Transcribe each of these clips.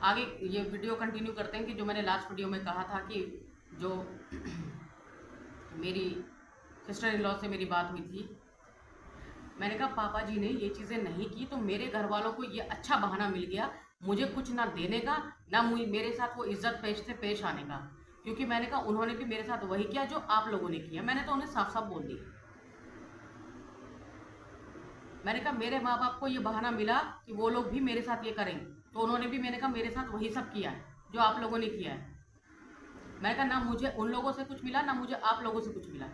आगे ये video continue करते हैं कि जो मैंने लास्ट वीडियो में कहा था कि जो मेरी सिस्टर इन लॉ से मेरी बात हुई थी। मैंने कहा पापा जी ने ये चीज़ें नहीं की तो मेरे घर वालों को ये अच्छा बहाना मिल गया मुझे कुछ ना देने का, ना मेरे साथ वो इज्जत पेश से पेश आने का। क्योंकि मैंने कहा उन्होंने भी मेरे साथ वही किया जो आप लोगों ने किया। मैंने तो उन्हें साफ साफ बोल दिया। मैंने कहा मेरे माँ बाप को ये बहाना मिला कि वो लोग भी मेरे साथ ये करेंगे, तो उन्होंने भी मैंने कहा मेरे साथ वही सब किया है जो आप लोगों ने किया है। मैंने कहा ना मुझे उन लोगों से कुछ मिला, ना मुझे आप लोगों से कुछ मिला।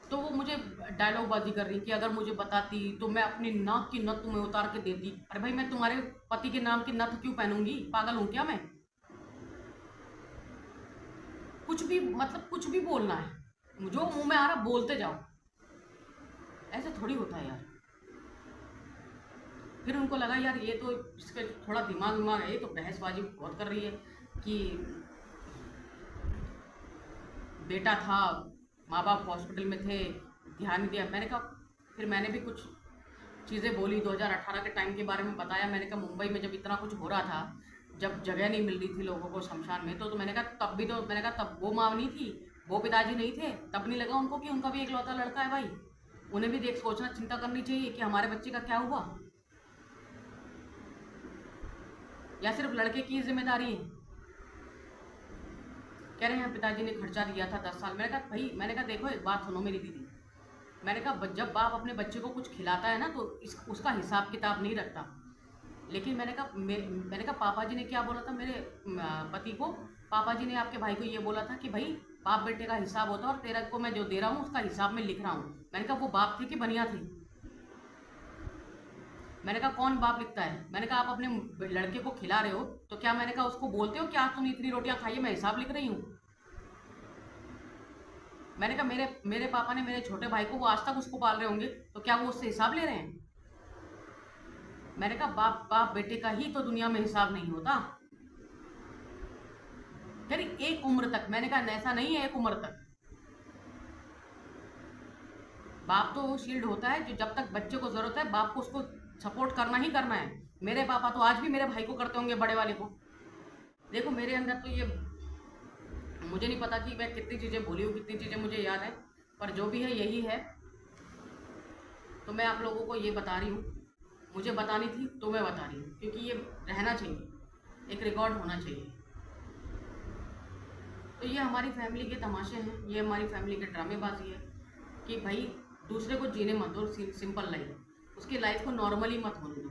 तो वो मुझे डायलॉग बाजी कर रही कि अगर मुझे बताती तो मैं अपनी नाक की नथ तुम्हें उतार के देती। अरे भाई मैं तुम्हारे पति के नाम की नथ क्यों पहनूंगी? पागल हूं क्या मैं? कुछ भी मतलब कुछ भी बोलना है, जो मुंह में आ रहा बोलते जाओ, ऐसे थोड़ी होता है यार। फिर उनको लगा यार ये तो इसके थोड़ा दिमाग विमाग है, ये तो बहसबाजी बहुत कर रही है कि बेटा था, माँ बाप हॉस्पिटल में थे, ध्यान नहीं दिया। मैंने कहा फिर मैंने भी कुछ चीज़ें बोली 2018 के टाइम के बारे में बताया। मैंने कहा मुंबई में जब इतना कुछ हो रहा था, जब जगह नहीं मिल रही थी लोगों को शमशान में, तो मैंने कहा तब भी तो मैंने कहा तब वो माँ नहीं थी, वो पिताजी नहीं थे, तब नहीं लगा उनको कि उनका भी एक लौता लड़का है भाई। उन्हें भी देख सोचना चिंता करनी चाहिए कि हमारे बच्चे का क्या हुआ, या सिर्फ लड़के की जिम्मेदारी है। कह रहे हैं पिताजी ने खर्चा दिया था 10 साल। मैंने कहा भाई, मैंने कहा देखो एक बात सुनो मेरी दीदी। मैंने कहा जब बाप अपने बच्चे को कुछ खिलाता है ना तो उसका हिसाब किताब नहीं रखता। लेकिन मैंने कहा पापा जी ने क्या बोला था मेरे पति को? पापा जी ने आपके भाई को ये बोला था कि भाई बाप बेटे का हिसाब होता है और तेरा को मैं जो दे रहा हूँ उसका हिसाब में लिख रहा हूँ। मैंने कहा वो बाप थे कि बनिया थे? मैंने कहा कौन बाप लिखता है? मैंने कहा आप अपने लड़के को खिला रहे हो तो क्या मैंने कहा उसको बोलते हो कि आज तुमने इतनी रोटियां खाई है, मैं हिसाब लिख रही हूँ? मैंने कहा मेरे मेरे पापा ने मेरे छोटे भाई को, वो आज तक उसको पाल रहे होंगे, तो क्या वो उससे हिसाब ले रहे हैं? मैंने कहा बाप बाप बेटे का ही तो दुनिया में हिसाब नहीं होता। फिर एक उम्र तक, मैंने कहा ऐसा नहीं है, एक उम्र तक बाप तो वो शील्ड होता है जो जब तक बच्चे को जरूरत है बाप को उसको सपोर्ट करना ही करना है। मेरे पापा तो आज भी मेरे भाई को करते होंगे, बड़े वाले को। देखो मेरे अंदर तो ये, मुझे नहीं पता कि मैं कितनी चीज़ें भूली हूँ, कितनी चीज़ें मुझे याद है, पर जो भी है यही है। तो मैं आप लोगों को ये बता रही हूँ, मुझे बतानी थी तो मैं बता रही हूँ, क्योंकि ये रहना चाहिए, एक रिकॉर्ड होना चाहिए। तो ये हमारी फैमिली के तमाशे हैं, ये हमारी फैमिली के ड्रामेबाजी है कि भाई दूसरे को जीने मत दो सिंपल लाइफ, उसकी लाइफ को नॉर्मली मत होने दो।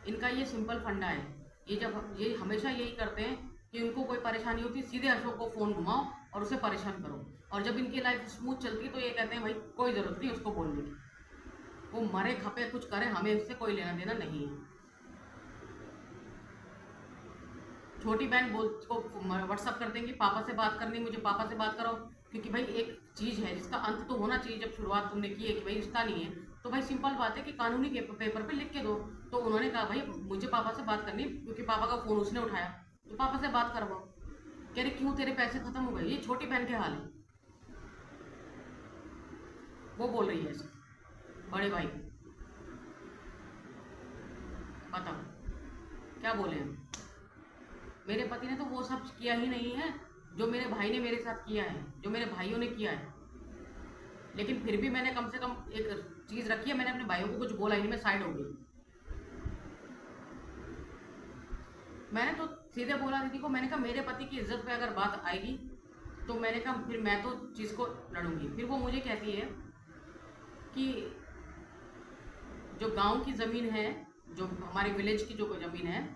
इनका ये सिंपल फंडा है। ये हमेशा यही करते हैं कि उनको कोई परेशानी होती है सीधे अशोक को फ़ोन घुमाओ और उसे परेशान करो, और जब इनकी लाइफ स्मूथ चलती है तो ये कहते हैं भाई कोई ज़रूरत नहीं उसको बोलने की, वो मरे खपे कुछ करे, हमें उससे कोई लेना देना नहीं है। छोटी बहन बोल को व्हाट्सअप कर देंगी पापा से बात करनी, मुझे पापा से बात कराओ, क्योंकि भाई एक चीज़ है जिसका अंत तो होना चाहिए। जब शुरुआत तुमने की है कि भाई रिश्ता नहीं है, तो भाई सिंपल बात है कि कानूनी पेपर पे लिख के दो। तो उन्होंने कहा भाई मुझे पापा से बात करनी, क्योंकि पापा का फ़ोन उसने उठाया, तो पापा से बात करवाओ। कह रहे क्यों, तेरे पैसे खत्म हो गए? ये छोटी बहन के हाल है, वो बोल रही है ऐसे बड़े भाई को। बताओ क्या बोले हम? मेरे पति ने तो वो सब किया ही नहीं है जो मेरे भाई ने मेरे साथ किया है, जो मेरे भाइयों ने किया है। लेकिन फिर भी मैंने कम से कम एक चीज़ रखी है, मैंने अपने भाइयों को कुछ बोला ही नहीं, मैं साइड हो गई। मैंने तो सीधे बोला दीदी को, मैंने कहा मेरे पति की इज्जत पे अगर बात आएगी तो मैंने कहा फिर मैं तो चीज़ को लड़ूंगी। फिर वो मुझे कहती है कि जो गांव की ज़मीन है, जो हमारे विलेज की जो ज़मीन है,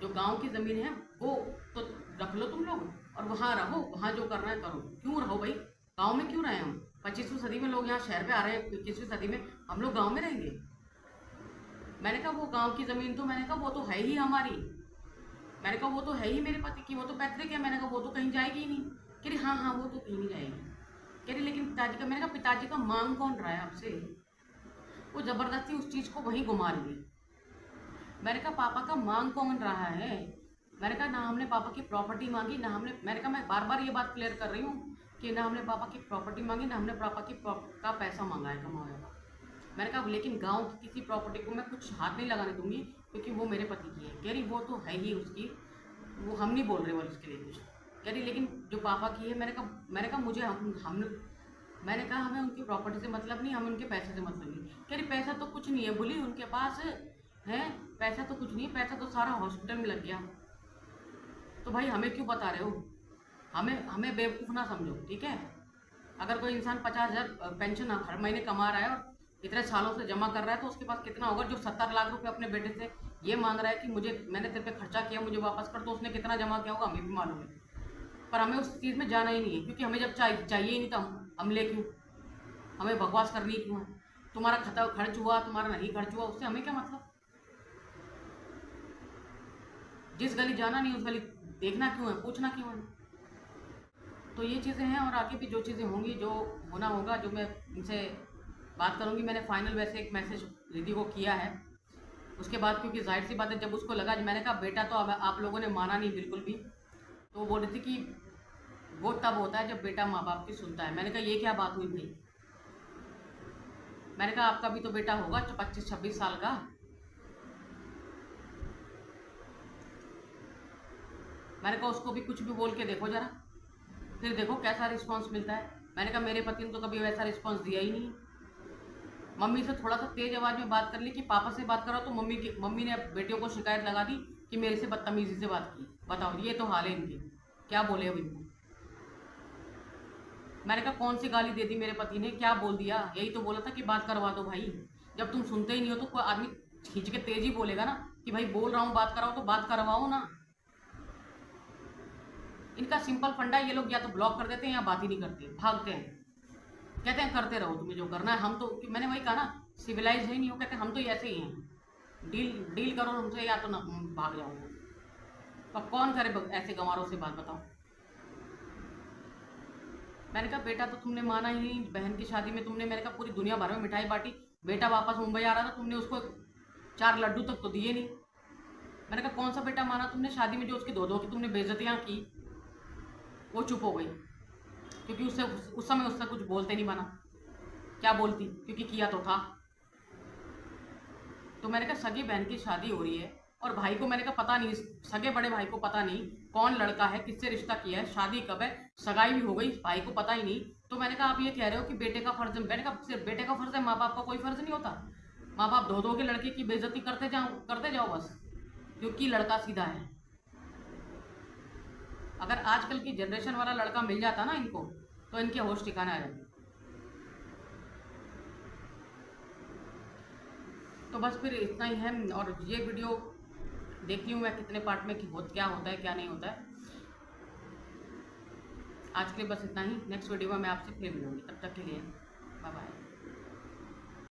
जो गांव की ज़मीन है, वो तो रख लो तुम लोग और वहाँ रहो, वहाँ जो करना है करो। क्यों रहो भाई, गांव में क्यों रहे हम? 25वीं सदी में लोग यहाँ शहर पे आ रहे हैं, 21वीं सदी में हम लोग गांव में रहेंगे? मैंने कहा वो गांव की ज़मीन तो, मैंने कहा वो तो है ही हमारी, मैंने कहा वो तो है ही मेरे पति की, वो तो पैतृक है। मैंने कहा वो तो कहीं जाएगी ही नहीं। कह रही हाँ हाँ वो तो कहीं नहीं जाएगी। कह रही लेकिन पिताजी का, मैंने कहा पिताजी का मांग कौन रहा है आपसे? वो ज़बरदस्ती उस चीज़ को वहीं घुमा रही है। मैंने कहा पापा का मांग कौन रहा है? मैंने कहा ना हमने पापा की प्रॉपर्टी मांगी, ना हमने, मैंने कहा मैं बार बार ये बात क्लियर कर रही हूँ कि ना हमने पापा की प्रॉपर्टी मांगी, ना हमने पापा की का पैसा मांगा है कमाया हुआ। मैंने कहा लेकिन गांव की किसी प्रॉपर्टी को मैं कुछ हाथ नहीं लगाने दूंगी, क्योंकि वो मेरे पति की है। कह रही वो तो है ही उसकी, वो हम नहीं बोल रहे बोल इसके लिए कुछ। कह रही लेकिन जो पापा की है, मैंने कहा मुझे हम मैंने कहा हमें उनकी प्रॉपर्टी से मतलब नहीं, हमें उनके पैसे से मतलब नहीं। कह रही पैसा तो कुछ नहीं है बोली उनके पास है, पैसा तो कुछ नहीं है, पैसा तो सारा हॉस्पिटल में लग गया। तो भाई हमें क्यों बता रहे हो? हमें हमें बेवकूफ़ ना समझो, ठीक है। अगर कोई इंसान 50,000 पेंशन हर महीने कमा रहा है और इतने सालों से जमा कर रहा है, तो उसके पास कितना होगा? जो 70 लाख रुपए अपने बेटे से ये मांग रहा है कि मैंने तेरे पे खर्चा किया, मुझे वापस कर, तो उसने कितना जमा किया होगा हमें भी मालूम है। पर हमें उस चीज़ में जाना ही नहीं है, क्योंकि हमें जब चाहिए ही नहीं, तो हम ले क्यों? हमें बकवास करनी क्यों है? तुम्हारा खर्चा खर्च हुआ, तुम्हारा नहीं खर्च हुआ, उससे हमें क्या मतलब? जिस गली जाना नहीं उस गली देखना क्यों है, पूछना क्यों है? तो ये चीज़ें हैं, और आगे भी जो चीज़ें होंगी, जो होना होगा, जो मैं इनसे बात करूँगी। मैंने फाइनल वैसे एक मैसेज दीदी को किया है। उसके बाद क्योंकि जाहिर सी बात है, जब उसको लगा, मैंने कहा बेटा तो अब आप लोगों ने माना नहीं बिल्कुल भी, तो वो बोल रही थी कि वो तब होता है जब बेटा माँ बाप की सुनता है। मैंने कहा ये क्या बात हुई भाई? मैंने कहा आपका भी तो बेटा होगा 25-26 साल का। मैंने कहा उसको भी कुछ भी बोल के देखो जरा, फिर देखो कैसा रिस्पॉन्स मिलता है। मैंने कहा मेरे पति ने तो कभी वैसा रिस्पॉन्स दिया ही नहीं। मम्मी से थोड़ा सा तेज आवाज़ में बात कर ली कि पापा से बात करो, तो मम्मी ने बेटियों को शिकायत लगा दी कि मेरे से बदतमीजी से बात की। बताओ, ये तो हाल है इनकी, क्या बोले अब इनको? मैंने कहा कौन सी गाली दे दी मेरे पति ने, क्या बोल दिया? यही तो बोला था कि बात करवा दो भाई। जब तुम सुनते ही नहीं हो तो कोई आदमी खींच के तेज ही बोलेगा ना कि भाई बोल रहा हूँ बात कराओ, तो बात करवाओ ना। इनका सिंपल फंडा, ये लोग या तो ब्लॉक कर देते हैं या बात ही नहीं करते, भागते हैं, कहते हैं करते रहो तुम्हें जो करना है। हम तो, मैंने वही कहा ना, सिविलाइज है नहीं, वो कहते हैं हम तो ऐसे ही हैं, डील करो हमसे या तो ना भाग जाओगे। तो कौन करे ऐसे गंवारों से बात, बताओ। मैंने कहा बेटा तो तुमने माना ही नहीं। बहन की शादी में तुमने, मैंने कहा पूरी दुनिया भर में मिठाई बांटी, बेटा वापस मुंबई आ रहा था, तुमने उसको 4 लड्डू तक तो दिए नहीं। मैंने कहा कौन सा बेटा माना तुमने? शादी में जो उसकी दो की तुमने बेइज्जतियाँ की, वो चुप हो गई, क्योंकि उससे उस समय उससे कुछ बोलते नहीं बना। क्या बोलती, क्योंकि किया तो था। तो मैंने कहा सगी बहन की शादी हो रही है, और भाई को मैंने कहा पता नहीं, सगे बड़े भाई को पता नहीं कौन लड़का है, किससे रिश्ता किया है, शादी कब है, सगाई भी हो गई, भाई को पता ही नहीं। तो मैंने कहा आप ये कह रहे हो कि बेटे का फर्ज है? मैंने कहा सिर्फ बेटे का फर्ज है, माँ बाप का कोई फर्ज नहीं होता? माँ बाप धो के लड़के की बेइज्जती करते जाओ बस, क्योंकि लड़का सीधा है। अगर आजकल की जनरेशन वाला लड़का मिल जाता ना इनको, तो इनके होश ठिकाने आ जाते। तो बस फिर इतना ही है, और ये वीडियो देखती हूँ मैं कितने पार्ट में क्या होता है क्या नहीं होता है। आज के लिए बस इतना ही। नेक्स्ट वीडियो में मैं आपसे फिर मिलूंगी, तब तक के लिए बाय बाय।